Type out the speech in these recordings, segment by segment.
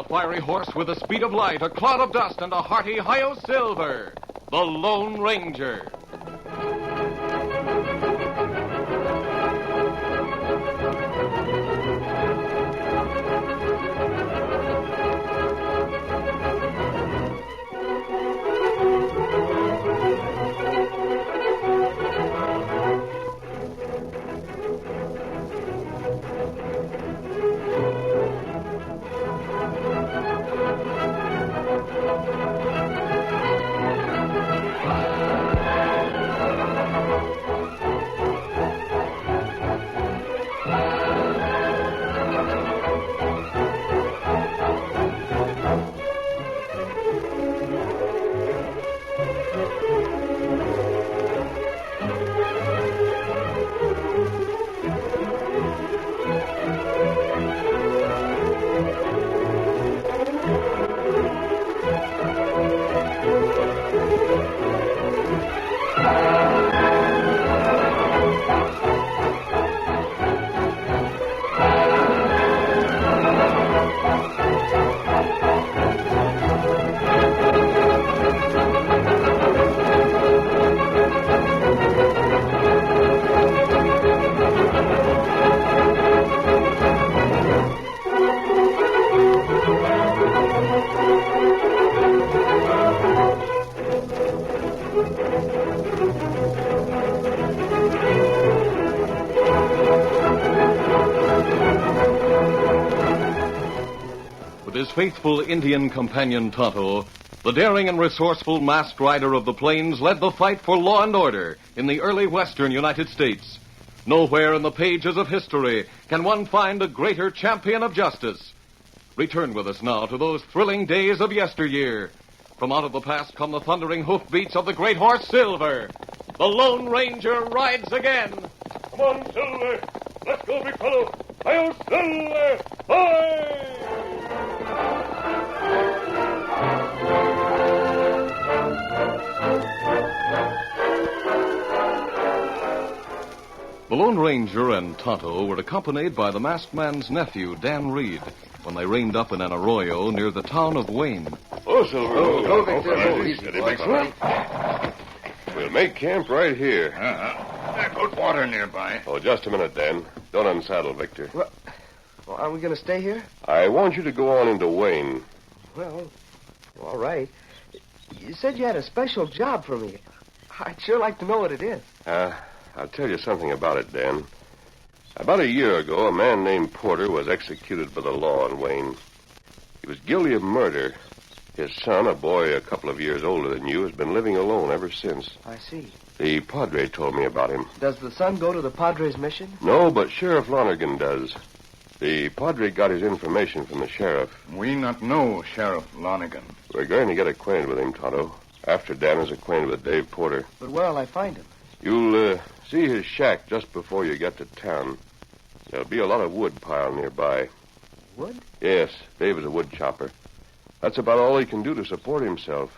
fiery horse with the speed of light, a cloud of dust, and a hearty Hi-Yo Silver, the Lone Ranger. His faithful Indian companion Tonto, the daring and resourceful masked rider of the plains, led the fight for law and order in the early western United States. Nowhere in the pages of history can one find a greater champion of justice. Return with us now to those thrilling days of yesteryear. From out of the past come the thundering hoofbeats of the great horse Silver. The Lone Ranger rides again. Come on, Silver. Let's go, big fellow. Hi-Yo, Silver! Hi! The Lone Ranger and Tonto were accompanied by the masked man's nephew, Dan Reed, when they reined up in an arroyo near the town of Wayne. Oh, Silver. Go, Victor. We'll make camp right here. Good water nearby. Oh, just a minute, Dan. Don't unsaddle, Victor. Well, are we going to stay here? I want you to go on into Wayne. Well, all right. You said you had a special job for me. I'd sure like to know what it is. I'll tell you something about it, Dan. About a year ago, a man named Porter was executed by the law in Wayne. He was guilty of murder. His son, a boy a couple of years older than you, has been living alone ever since. I see. The Padre told me about him. Does the son go to the Padre's mission? No, but Sheriff Lonergan does. The Padre got his information from the sheriff. We not know Sheriff Lonergan. We're going to get acquainted with him, Tonto, after Dan is acquainted with Dave Porter. But where'll I find him? You'll see his shack just before you get to town. There'll be a lot of wood piled nearby. Wood? Yes, Dave is a wood chopper. That's about all he can do to support himself.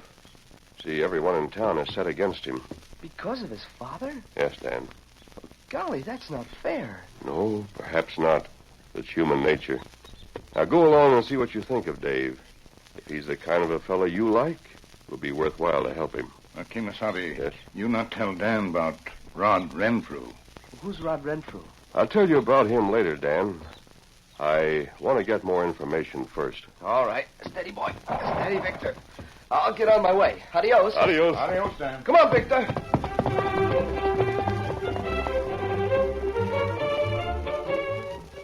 See, everyone in town is set against him. Because of his father? Yes, Dan. Golly, that's not fair. No, perhaps not. It's human nature. Now go along and see what you think of Dave. If he's the kind of a fellow you like, it will be worthwhile to help him. Kimasabi, Yes? you not tell Dan about Rod Renfrew. Who's Rod Renfrew? I'll tell you about him later, Dan. I want to get more information first. All right. Steady, boy. Steady, Victor. I'll get on my way. Adios. Adios. Adios, Dan. Come on, Victor.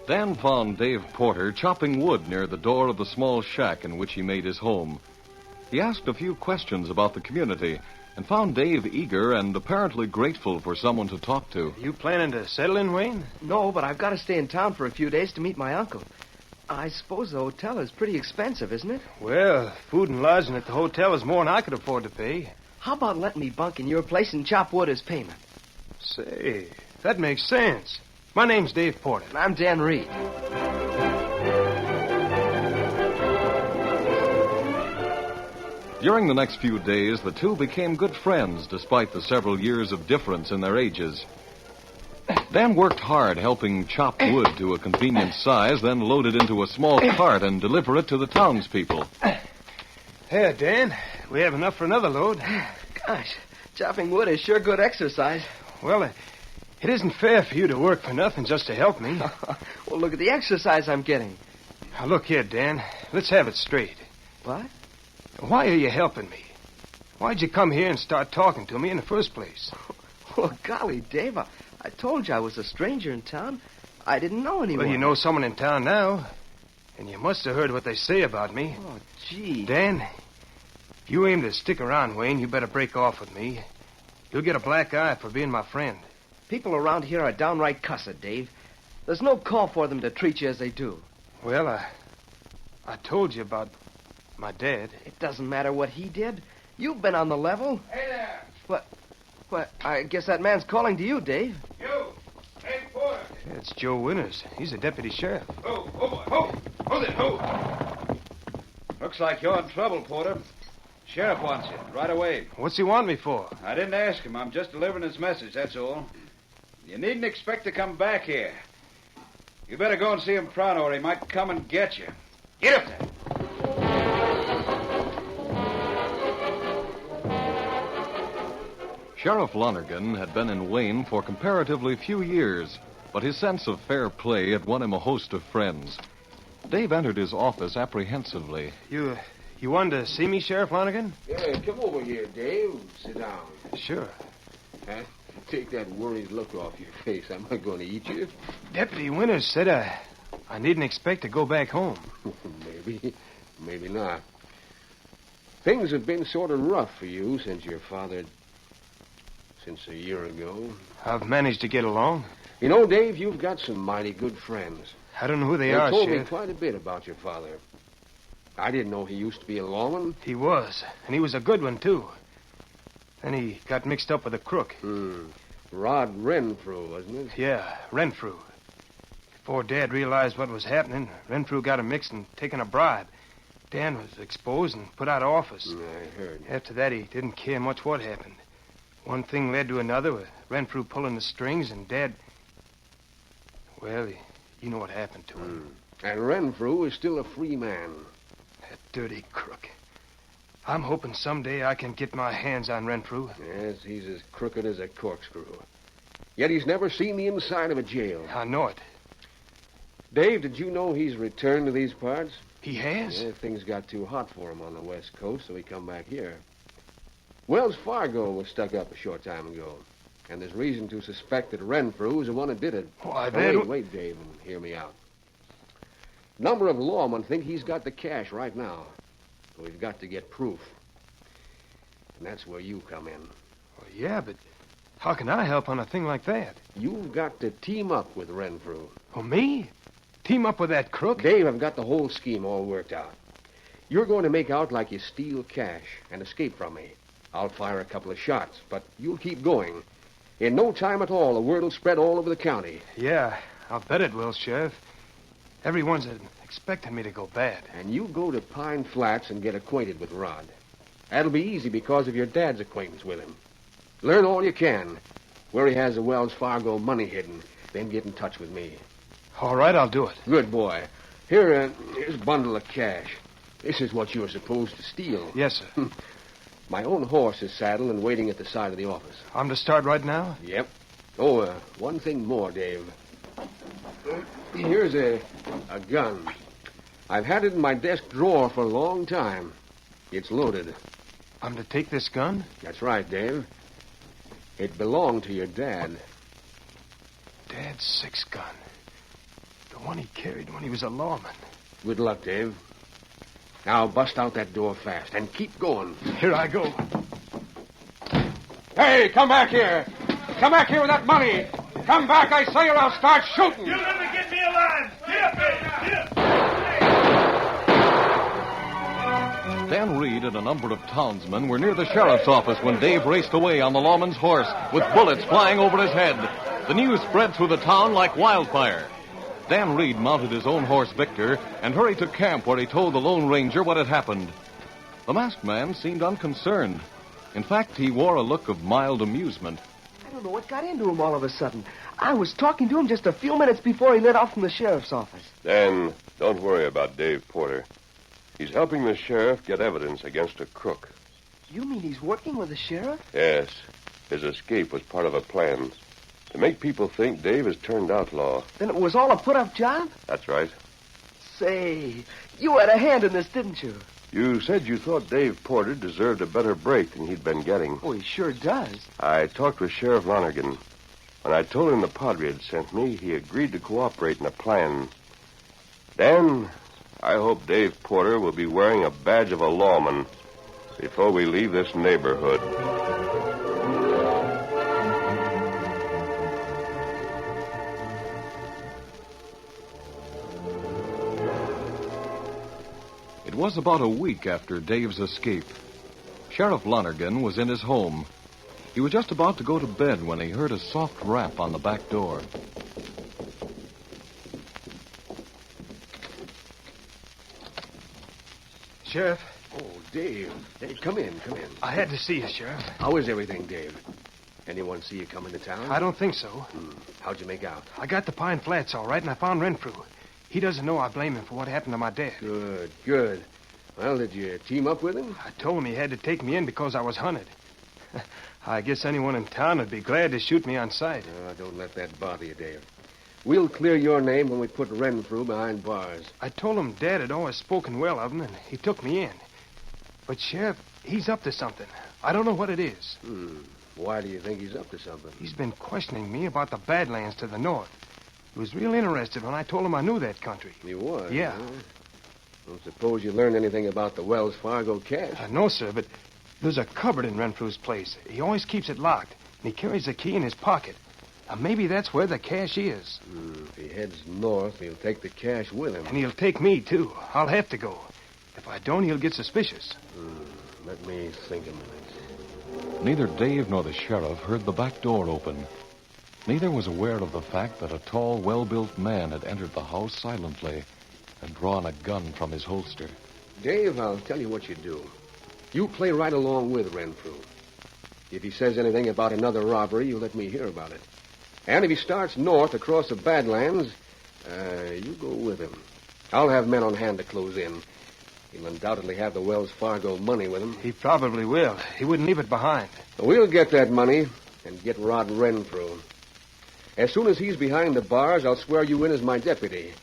Dan found Dave Porter chopping wood near the door of the small shack in which he made his home. He asked a few questions about the community and found Dave eager and apparently grateful for someone to talk to. You planning to settle in, Wayne? No, but I've got to stay in town for a few days to meet my uncle. I suppose the hotel is pretty expensive, isn't it? Well, food and lodging at the hotel is more than I could afford to pay. How about letting me bunk in your place and chop wood as payment? Say, that makes sense. My name's Dave Porter. And I'm Dan Reed. During the next few days, the two became good friends despite the several years of difference in their ages. Dan worked hard helping chop wood to a convenient size, then load it into a small cart and deliver it to the townspeople. Here, Dan. We have enough for another load. Gosh, chopping wood is sure good exercise. Well, it isn't fair for you to work for nothing just to help me. Well, look at the exercise I'm getting. Now, look here, Dan. Let's have it straight. What? Why are you helping me? Why'd you come here and start talking to me in the first place? Well, golly, Dave, I told you I was a stranger in town. I didn't know anyone. Well, you know someone in town now. And you must have heard what they say about me. Oh, gee. Dan, if you aim to stick around, Wayne, you better break off with me. You'll get a black eye for being my friend. People around here are downright cussed, Dave. There's no call for them to treat you as they do. Well, I told you about my dad. It doesn't matter what he did. You've been on the level. Hey there. What? I guess that man's calling to you, Dave. You. Hey, Porter. It's Joe Winters. He's a deputy sheriff. Hold it. Looks like you're in trouble, Porter. Sheriff wants you right away. What's he want me for? I didn't ask him. I'm just delivering his message, that's all. You needn't expect to come back here. You better go and see him pronto or he might come and get you. Get up there. Sheriff Lonergan had been in Wayne for comparatively few years, but his sense of fair play had won him a host of friends. Dave entered his office apprehensively. You wanted to see me, Sheriff Lonergan? Yeah, come over here, Dave. Sit down. Sure. Huh? Take that worried look off your face. I'm not going to eat you. Deputy Winters said I needn't expect to go back home. Maybe not. Things have been sort of rough for you since your father... since a year ago. I've managed to get along. You know, Dave, you've got some mighty good friends. I don't know who they They are, told me Sheriff. quite a bit about your father. I didn't know he used to be a lawman. He was, and he was a good one, too. Then he got mixed up with a crook. Rod Renfrew, wasn't it? Yeah, Renfrew. Before Dad realized what was happening, Renfrew got him mixed and taken a bribe. Dan was exposed and put out of office. I heard. After that, he didn't care much what happened. One thing led to another, with Renfrew pulling the strings, and Dad... Well, you know what happened to him. And Renfrew is still a free man. That dirty crook. I'm hoping someday I can get my hands on Renfrew. Yes, he's as crooked as a corkscrew. Yet he's never seen the inside of a jail. I know it. Dave, did you know he's returned to these parts? He has? Yeah, things got too hot for him on the West Coast, so he come back here. Wells Fargo was stuck up a short time ago, and there's reason to suspect that Renfrew is the one that did it. Why, Wait, Dave, and hear me out. Number of lawmen think he's got the cash right now. So we've got to get proof. And that's where you come in. Well, yeah, but how can I help on a thing like that? You've got to team up with Renfrew. Oh, me? Team up with that crook? Dave, I've got the whole scheme all worked out. You're going to make out like you steal cash and escape from me. I'll fire a couple of shots, but you'll keep going. In no time at all, the word will spread all over the county. Yeah, I'll bet it will, Sheriff. Everyone's expecting me to go bad. And you go to Pine Flats and get acquainted with Rod. That'll be easy because of your dad's acquaintance with him. Learn all you can. Where he has the Wells Fargo money hidden, then get in touch with me. All right, I'll do it. Good boy. Here's a bundle of cash. This is what you're supposed to steal. Yes, sir. My own horse is saddled and waiting at the side of the office. I'm to start right now? Yep. Oh, one thing more, Dave. Here's a gun. I've had it in my desk drawer for a long time. It's loaded. I'm to take this gun? That's right, Dave. It belonged to your dad. Dad's six gun. The one he carried when he was a lawman. Good luck, Dave. Now bust out that door fast and keep going. Here I go. Hey, come back here. Come back here with that money. Come back, I say, or I'll start shooting. You'll never get me alive. Get up there. Get up. Dan Reed and a number of townsmen were near the sheriff's office when Dave raced away on the lawman's horse with bullets flying over his head. The news spread through the town like wildfire. Dan Reed mounted his own horse, Victor, and hurried to camp where he told the Lone Ranger what had happened. The masked man seemed unconcerned. In fact, he wore a look of mild amusement. I don't know what got into him all of a sudden. I was talking to him just a few minutes before he lit off from the sheriff's office. Dan, don't worry about Dave Porter. He's helping the sheriff get evidence against a crook. You mean he's working with the sheriff? Yes. His escape was part of a plan to make people think Dave has turned outlaw. Then it was all a put-up job? That's right. Say, you had a hand in this, didn't you? You said you thought Dave Porter deserved a better break than he'd been getting. Oh, he sure does. I talked with Sheriff Lonergan. When I told him the Padre had sent me, he agreed to cooperate in a plan. Dan, I hope Dave Porter will be wearing a badge of a lawman before we leave this neighborhood. It was about a week after Dave's escape. Sheriff Lonergan was in his home. He was just about to go to bed when he heard a soft rap on the back door. Sheriff, Oh, Dave. Dave, come in. I had to see you, Sheriff. How is everything, Dave? Anyone see you come into town? I don't think so. How'd you make out? I got to Pine Flats all right, and I found Renfrew. He doesn't know I blame him for what happened to my dad. Good. Well, did you team up with him? I told him he had to take me in because I was hunted. I guess anyone in town would be glad to shoot me on sight. Don't let that bother you, Dave. We'll clear your name when we put Renfrew behind bars. I told him Dad had always spoken well of him, and he took me in. But, Sheriff, he's up to something. I don't know what it is. Why do you think he's up to something? He's been questioning me about the Badlands to the north. He was real interested when I told him I knew that country. He was? Yeah. Huh? Don't suppose you learned anything about the Wells Fargo cash? No, sir, but there's a cupboard in Renfrew's place. He always keeps it locked, and he carries the key in his pocket. Maybe that's where the cash is. If he heads north, he'll take the cash with him. And he'll take me, too. I'll have to go. If I don't, he'll get suspicious. Let me think a minute. Neither Dave nor the sheriff heard the back door open. Neither was aware of the fact that a tall, well-built man had entered the house silently and drawn a gun from his holster. Dave, I'll tell you what you do. You play right along with Renfrew. If he says anything about another robbery, you let me hear about it. And if he starts north across the Badlands, you go with him. I'll have men on hand to close in. He'll undoubtedly have the Wells Fargo money with him. He probably will. He wouldn't leave it behind. We'll get that money and get Rod Renfrew. As soon as he's behind the bars, I'll swear you in as my deputy.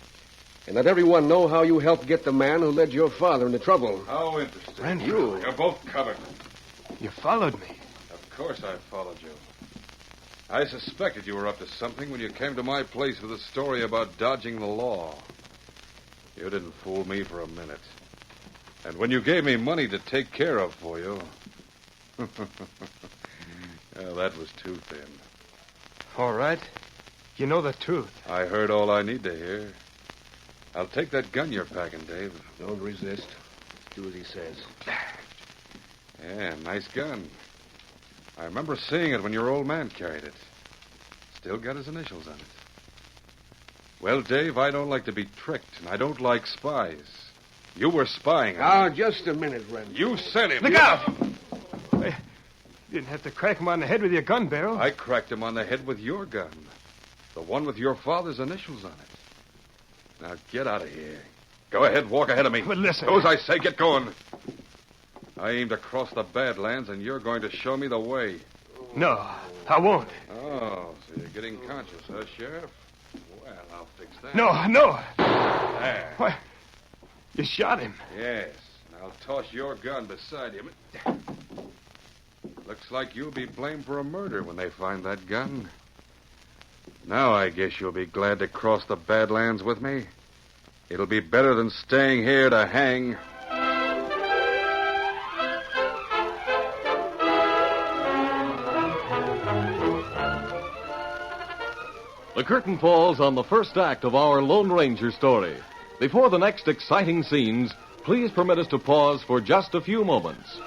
And let everyone know how you helped get the man who led your father into trouble. How interesting. Renfrew. You're both covered. You followed me. Of course I followed you. I suspected you were up to something when you came to my place with a story about dodging the law. You didn't fool me for a minute. And when you gave me money to take care of for you... well, that was too thin. All right. You know the truth. I heard all I need to hear. I'll take that gun you're packing, Dave. Don't resist. Do as he says. Yeah, nice gun. I remember seeing it when your old man carried it. Still got his initials on it. Well, Dave, I don't like to be tricked, and I don't like spies. You were spying on me. Just a minute, Renfrew. You sent him. Look out! You didn't have to crack him on the head with your gun barrel. I cracked him on the head with your gun. The one with your father's initials on it. Now, get out of here. Go ahead, walk ahead of me. But listen. Do as I say, get going. I aim to cross the Badlands, and you're going to show me the way. No, I won't. Oh, so you're getting conscious, huh, Sheriff? Well, I'll fix that. No. There. What? You shot him. Yes. And I'll toss your gun beside him. Looks like you'll be blamed for a murder when they find that gun. Now I guess you'll be glad to cross the Badlands with me. It'll be better than staying here to hang. The curtain falls on the first act of our Lone Ranger story. Before the next exciting scenes, please permit us to pause for just a few moments.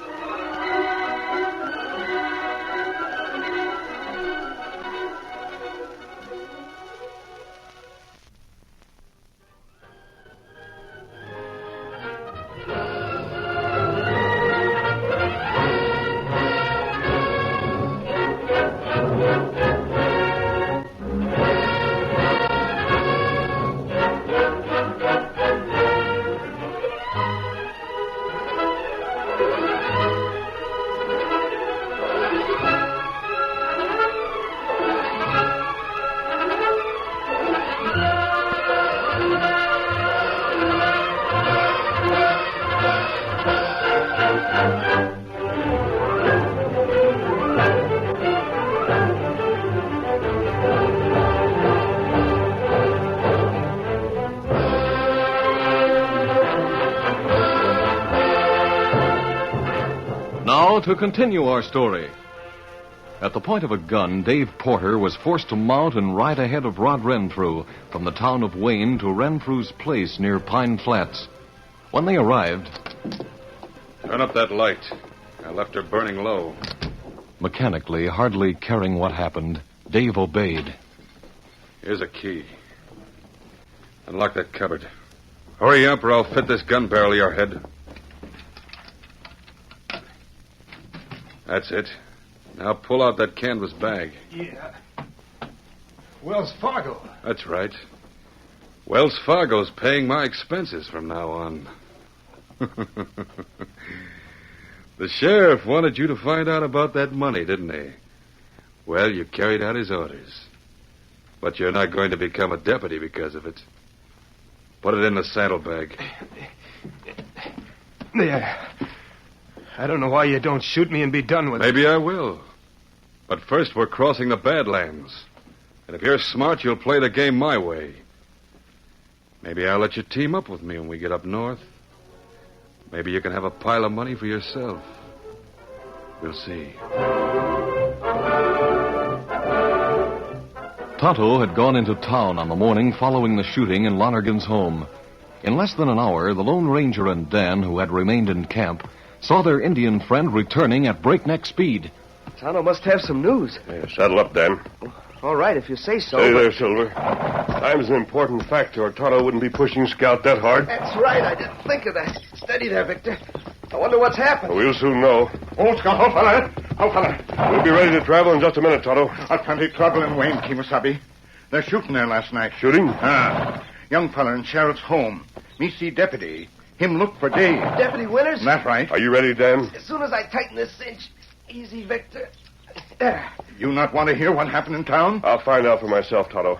Now to continue our story. At the point of a gun, Dave Porter was forced to mount and ride ahead of Rod Renfrew from the town of Wayne to Renfrew's place near Pine Flats. When they arrived... Turn up that light. I left her burning low. Mechanically, hardly caring what happened, Dave obeyed. Here's a key. Unlock that cupboard. Hurry up or I'll fit this gun barrel to your head. That's it. Now pull out that canvas bag. Yeah. Wells Fargo. That's right. Wells Fargo's paying my expenses from now on. The sheriff wanted you to find out about that money, didn't he? Well, you carried out his orders. But you're not going to become a deputy because of it. Put it in the saddlebag. There. I don't know why you don't shoot me and be done with it. Maybe I will. But first, we're crossing the Badlands. And if you're smart, you'll play the game my way. Maybe I'll let you team up with me when we get up north. Maybe you can have a pile of money for yourself. We'll see. Tonto had gone into town on the morning following the shooting in Lonergan's home. In less than an hour, the Lone Ranger and Dan, who had remained in camp, saw their Indian friend returning at breakneck speed. Tonto must have some news. Yeah, saddle up, Dan. All right, if you say so. Stay there, Silver. Time's an important factor, or Tonto wouldn't be pushing Scout that hard. That's right. I didn't think of that. Steady there, Victor. I wonder what's happened. We'll soon know. Oh, Scout, hold, fella. Hold, fella. We'll be ready to travel in just a minute, Tonto. I've plenty trouble in Wayne, Kimasabi. They're shooting there last night. Shooting? Young fella in Sheriff's home. Me see deputy. Him look for Dave. Deputy Winters? That's right. Are you ready, Dan? As soon as I tighten this cinch. Easy, Victor. There. You not want to hear what happened in town? I'll find out for myself, Tonto.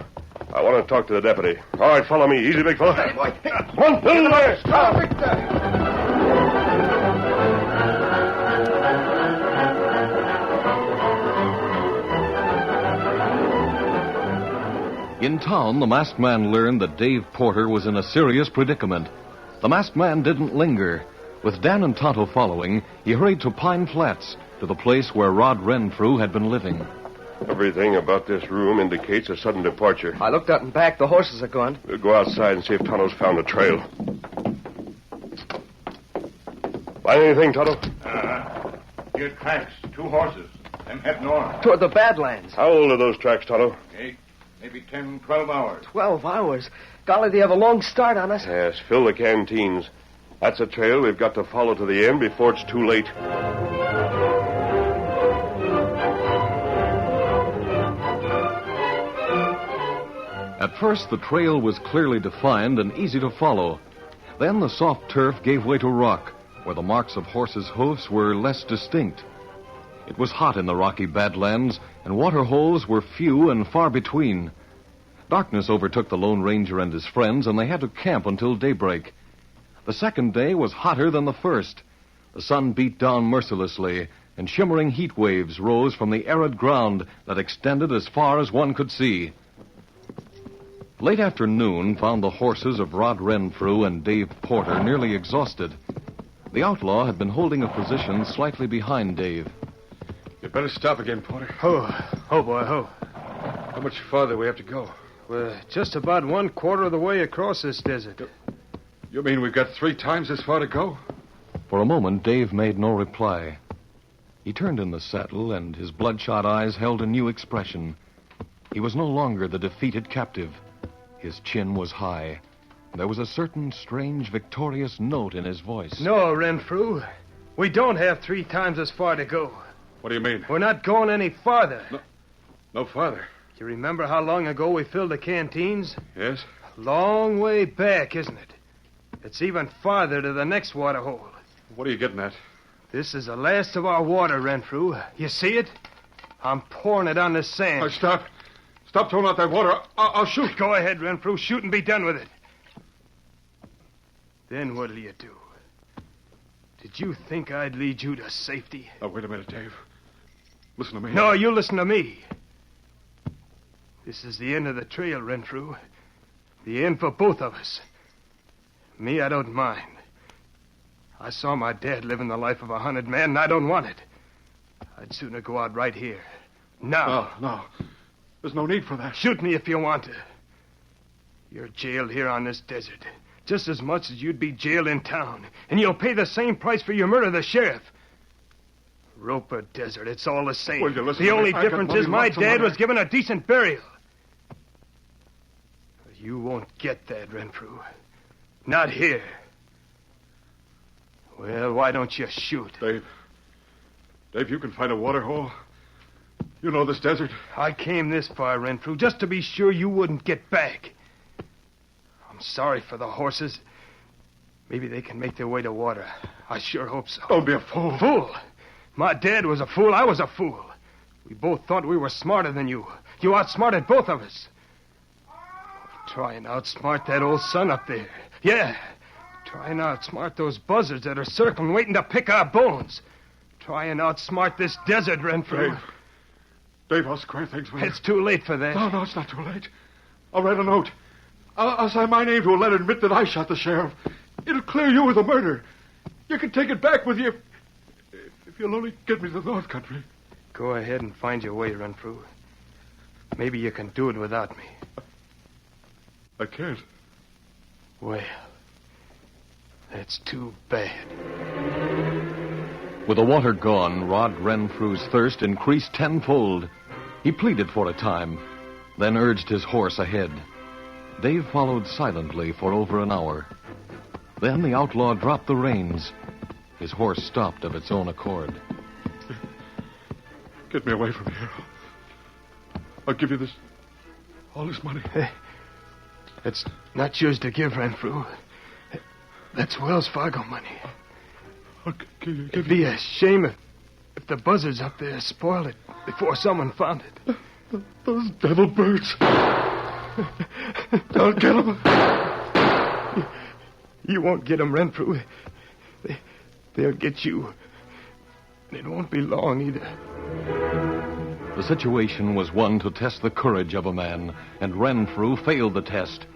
I want to talk to the deputy. All right, follow me. Easy, big fella. Steady, boy. One, two, there. Come, Victor. In town, the masked man learned that Dave Porter was in a serious predicament. The masked man didn't linger. With Dan and Tonto following, he hurried to Pine Flats, to the place where Rod Renfrew had been living. Everything about this room indicates a sudden departure. I looked out and back. The horses are gone. We'll go outside and see if Tonto's found a trail. Find anything, Tonto? Here tracks. 2 horses. Them head north. Toward the Badlands. How old are those tracks, Tonto? Okay. Maybe 10, 12 hours. 12 hours. Golly, they have a long start on us. Yes, fill the canteens. That's a trail we've got to follow to the end before it's too late. At first, the trail was clearly defined and easy to follow. Then the soft turf gave way to rock, where the marks of horses' hoofs were less distinct. It was hot in the rocky Badlands, and water holes were few and far between. Darkness overtook the Lone Ranger and his friends, and they had to camp until daybreak. The second day was hotter than the first. The sun beat down mercilessly, and shimmering heat waves rose from the arid ground that extended as far as one could see. Late afternoon found the horses of Rod Renfrew and Dave Porter nearly exhausted. The outlaw had been holding a position slightly behind Dave. You better stop again, Porter. Oh, boy, ho. How much farther do we have to go? We're just about 1/4 of the way across this desert. You mean we've got 3 times as far to go? For a moment, Dave made no reply. He turned in the saddle, and his bloodshot eyes held a new expression. He was no longer the defeated captive. His chin was high. There was a certain strange, victorious note in his voice. No, Renfrew. We don't have 3 times as far to go. What do you mean? We're not going any farther. No farther. You remember how long ago we filled the canteens? Yes? Long way back, isn't it? It's even farther to the next water hole. What are you getting at? This is the last of our water, Renfrew. You see it? I'm pouring it on the sand. Oh, stop. Stop throwing out that water. I'll shoot. Go ahead, Renfrew. Shoot and be done with it. Then what'll you do? Did you think I'd lead you to safety? Oh, wait a minute, Dave. Listen to me. No, you listen to me. This is the end of the trail, Renfrew. The end for both of us. Me, I don't mind. I saw my dad living the life of a hunted man, and I don't want it. I'd sooner go out right here. Now. No. There's no need for that. Shoot me if you want to. You're jailed here on this desert, just as much as you'd be jailed in town. And you'll pay the same price for your murder, the sheriff. Roper Desert, it's all the same. Will you listen the to me? only I got difference money, is my lots of dad money. was given a decent burial. You won't get that, Renfrew. Not here. Well, why don't you shoot? Dave, you can find a water hole. You know this desert. I came this far, Renfrew, just to be sure you wouldn't get back. I'm sorry for the horses. Maybe they can make their way to water. I sure hope so. Don't be a fool. Fool? My dad was a fool. I was a fool. We both thought we were smarter than you. You outsmarted both of us. Try and outsmart that old sun up there. Yeah. Try and outsmart those buzzards that are circling, waiting to pick our bones. Try and outsmart this desert, Renfrew. Dave, I'll square things with you. It's too late for that. No, it's not too late. I'll write a note. I'll sign my name to a letter and admit that I shot the sheriff. It'll clear you of the murder. You can take it back with you if you'll only get me to the North Country. Go ahead and find your way, Renfrew. Maybe you can do it without me. I can't. Well, that's too bad. With the water gone, Rod Renfrew's thirst increased tenfold. He pleaded for a time, then urged his horse ahead. Dave followed silently for over an hour. Then the outlaw dropped the reins. His horse stopped of its own accord. Get me away from here. I'll give you all this money. It's not yours to give, Renfrew. That's Wells Fargo money. It'd be a shame if the buzzards up there spoiled it before someone found it. Those devil birds. Don't get them. You won't get them, Renfrew. They'll get you. And it won't be long either. The situation was one to test the courage of a man, and Renfrew failed the test.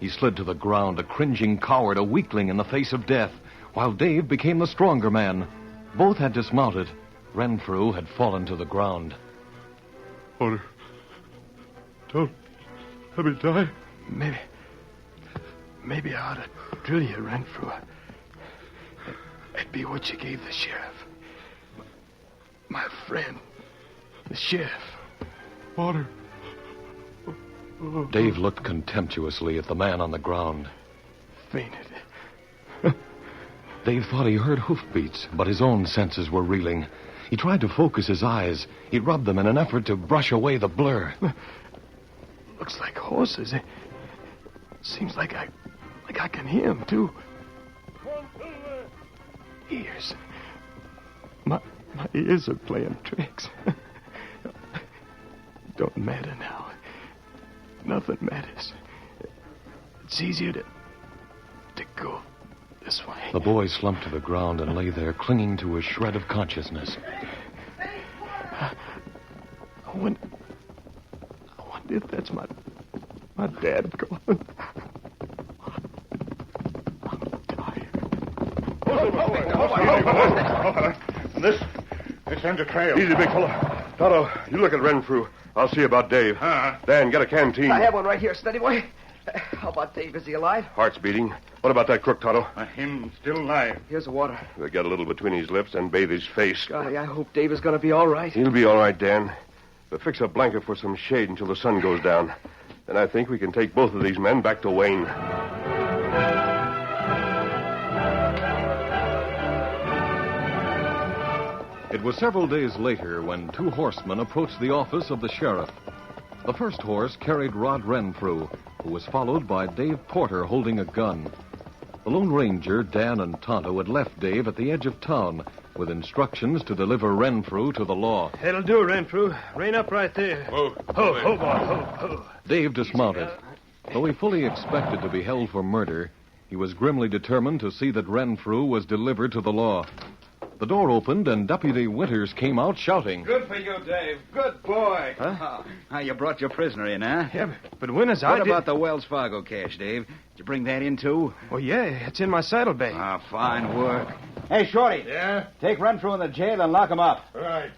He slid to the ground, a cringing coward, a weakling in the face of death, while Dave became the stronger man. Both had dismounted. Renfrew had fallen to the ground. Porter, don't let me die. Maybe I ought to drill you, Renfrew. That'd be what you gave the sheriff. My friend, the sheriff. Porter. Dave looked contemptuously at the man on the ground. Fainted. Dave thought he heard hoofbeats, but his own senses were reeling. He tried to focus his eyes. He rubbed them in an effort to brush away the blur. Looks like horses. It seems like I can hear them, too. Ears. My ears are playing tricks. Don't matter now. Nothing matters. It's easier to go this way. The boy slumped to the ground and lay there, clinging to a shred of consciousness. I wonder if that's my dad going. I'm tired. This ends a trail. Easy, big fella. Tonto, you look at Renfrew. I'll see about Dave. Dan, get a canteen. I have one right here, steady boy. How about Dave? Is he alive? Heart's beating. What about that crook, Tonto? Him still alive. Here's the water. They got a little between his lips and bathe his face. Golly, I hope Dave is going to be all right. He'll be all right, Dan. But fix a blanket for some shade until the sun goes down. Then I think we can take both of these men back to Wayne. It was several days later when two horsemen approached the office of the sheriff. The first horse carried Rod Renfrew, who was followed by Dave Porter holding a gun. The Lone Ranger, Dan, and Tonto had left Dave at the edge of town with instructions to deliver Renfrew to the law. That'll do, Renfrew. Rein up right there. Ho, boy, ho. Dave dismounted. Though he fully expected to be held for murder, he was grimly determined to see that Renfrew was delivered to the law. The door opened, and Deputy Winters came out shouting. Good for you, Dave. Good boy. Huh? You brought your prisoner in, huh? Yeah, but Winters, What about the Wells Fargo cash, Dave? Did you bring that in, too? Oh, yeah, it's in my saddlebag. Ah, fine work. Hey, Shorty. Yeah? Take Renfrew in the jail and lock him up. Right.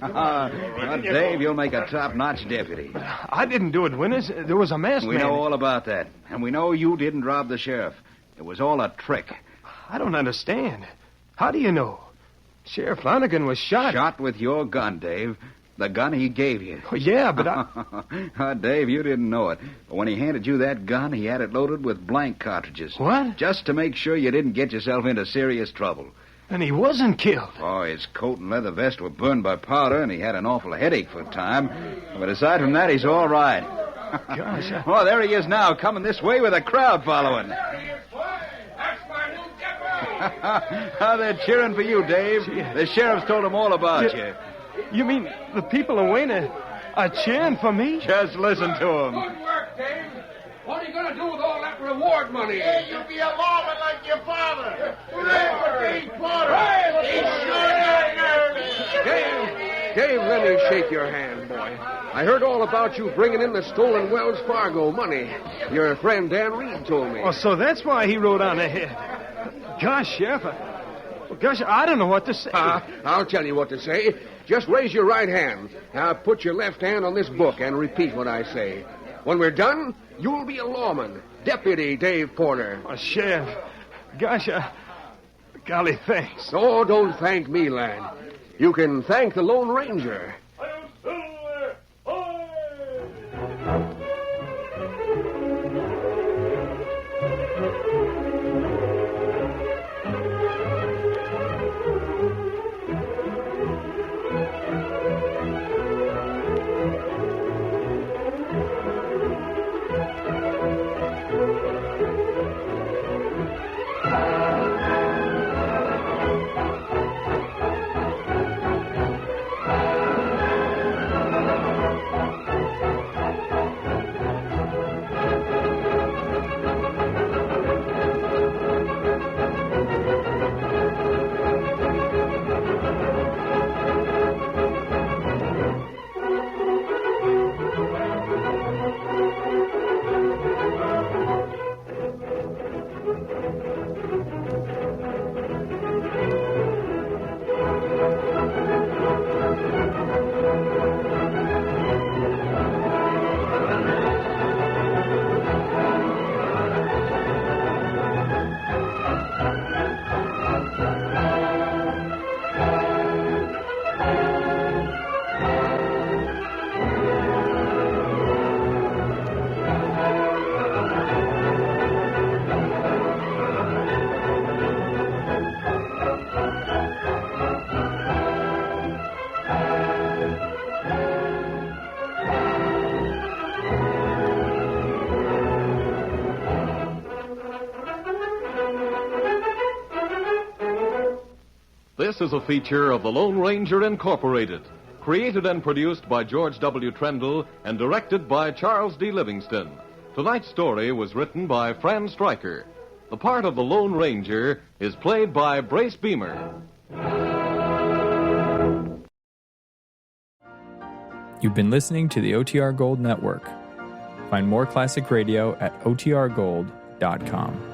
Dave, you'll make a top-notch deputy. I didn't do it, Winters. There was a masked We man. know all about that. And we know you didn't rob the sheriff. It was all a trick. I don't understand. How do you know? Sheriff Flanagan was shot. Shot with your gun, Dave. The gun he gave you. Oh, yeah, but I... Dave, you didn't know it. But when he handed you that gun, he had it loaded with blank cartridges. What? Just to make sure you didn't get yourself into serious trouble. And he wasn't killed. Oh, his coat and leather vest were burned by powder, and he had an awful headache for a time. But aside from that, he's all right. Gosh, Oh, there he is now, coming this way with a crowd following. That's my new deputy. How they're cheering for you, Dave. The sheriff's told them all about you. You mean the people of Wayne are cheering for me? Just listen to them. Good work, Dave. What are you going to do with all that reward money? Yeah, you'll be a lawman like your father. Hooray for Dave Porter. He's sure got nerve. Dave, let me shake your hand, boy. I heard all about you bringing in the stolen Wells Fargo money. Your friend Dan Reed told me. Oh, so that's why he rode on ahead. Gosh, Sheriff, I don't know what to say. I'll tell you what to say. Just raise your right hand. Now put your left hand on this book and repeat what I say. When we're done, you'll be a lawman. Deputy Dave Porter. Oh, Sheriff, gosh, golly, thanks. Oh, don't thank me, lad. You can thank the Lone Ranger. This is a feature of the Lone Ranger Incorporated, created and produced by George W. Trendle and directed by Charles D. Livingston. Tonight's story was written by Fran Stryker. The part of the Lone Ranger is played by Brace Beamer. You've been listening to the OTR Gold Network. Find more classic radio at otrgold.com.